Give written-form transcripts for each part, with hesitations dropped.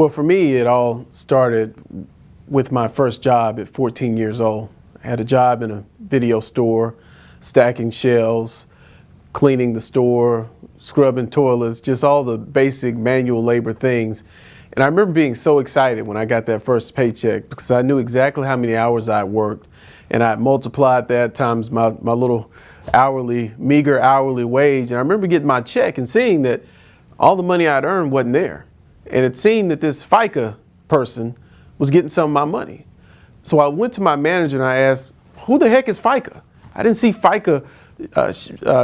Well, for me, it all started with my first job at 14 years old. I had a job in a video store, stacking shelves, cleaning the store, scrubbing toilets, just all the basic manual labor things. And I remember being so excited when I got that first paycheck because I knew exactly how many hours I worked. And I multiplied that times my little meager hourly wage. And I remember getting my check and seeing that all the money I'd earned wasn't there. And it seemed that this FICA person was getting some of my money. So I went to my manager and I asked, who the heck is FICA? I didn't see FICA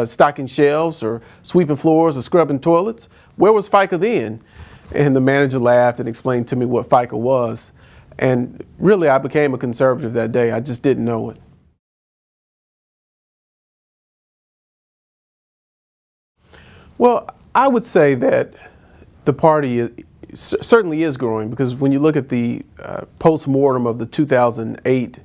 stocking shelves or sweeping floors or scrubbing toilets. Where was FICA then? And the manager laughed and explained to me what FICA was. And really, I became a conservative that day. I just didn't know it. Well, I would say that the party certainly is growing, because when you look at the post-mortem of the 2008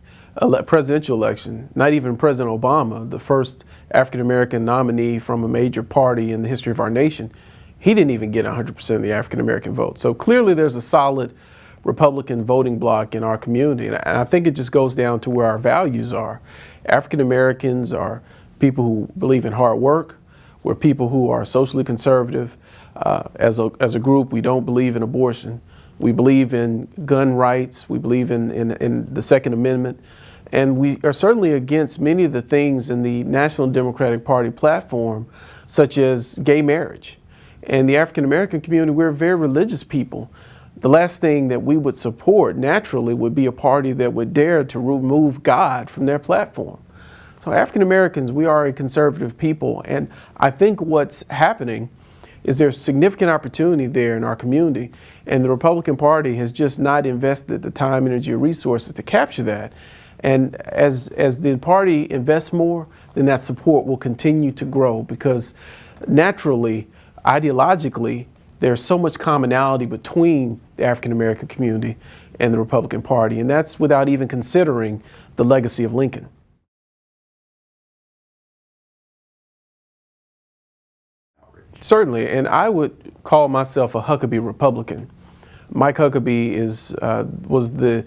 presidential election, not even President Obama, the first African-American nominee from a major party in the history of our nation, he didn't even get 100% of the African-American vote. So clearly there's a solid Republican voting bloc in our community. And I think it just goes down to where our values are. African-Americans are people who believe in hard work. We're people who are socially conservative. As a group, we don't believe in abortion. We believe in gun rights. We believe in the Second Amendment. And we are certainly against many of the things in the National Democratic Party platform, such as gay marriage. And the African-American community, we're very religious people. The last thing that we would support naturally would be a party that would dare to remove God from their platform. So African Americans, we are a conservative people, and I think what's happening is there's significant opportunity there in our community, and the Republican Party has just not invested the time, energy, or resources to capture that. And as the party invests more, then that support will continue to grow, because naturally, ideologically, there's so much commonality between the African American community and the Republican Party, and that's without even considering the legacy of Lincoln. Certainly, and I would call myself a Huckabee Republican. Mike Huckabee was the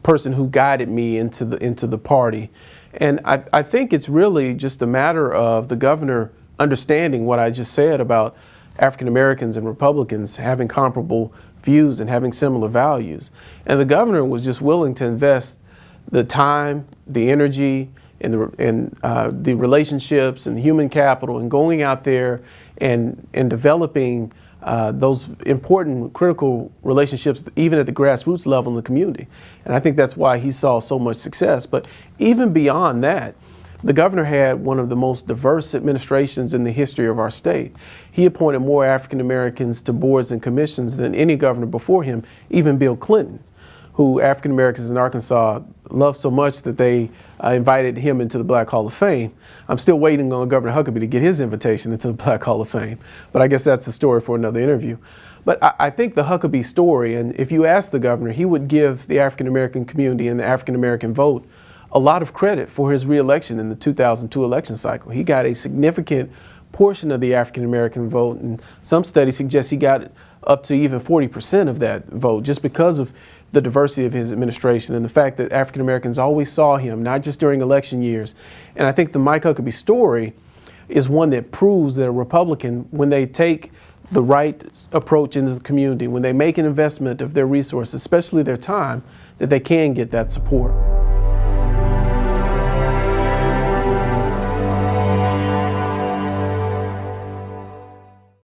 person who guided me into the party, and I think it's really just a matter of the governor understanding what I just said about African Americans and Republicans having comparable views and having similar values. And the governor was just willing to invest the time, the energy, and the relationships and the human capital and going out there and developing those important, critical relationships, even at the grassroots level in the community. And I think that's why he saw so much success. But even beyond that, the governor had one of the most diverse administrations in the history of our state. He appointed more African Americans to boards and commissions than any governor before him, even Bill Clinton, who African Americans in Arkansas loved so much that they invited him into the Black Hall of Fame. I'm still waiting on Governor Huckabee to get his invitation into the Black Hall of Fame, but I guess that's a story for another interview. But I think the Huckabee story, and if you ask the governor, he would give the African American community and the African American vote a lot of credit for his reelection in the 2002 election cycle. He got a significant portion of the African American vote, and some studies suggest he got up to even 40% of that vote just because of the diversity of his administration and the fact that African Americans always saw him, not just during election years. And I think the Mike Huckabee story is one that proves that a Republican, when they take the right approach into the community, when they make an investment of their resources, especially their time, that they can get that support.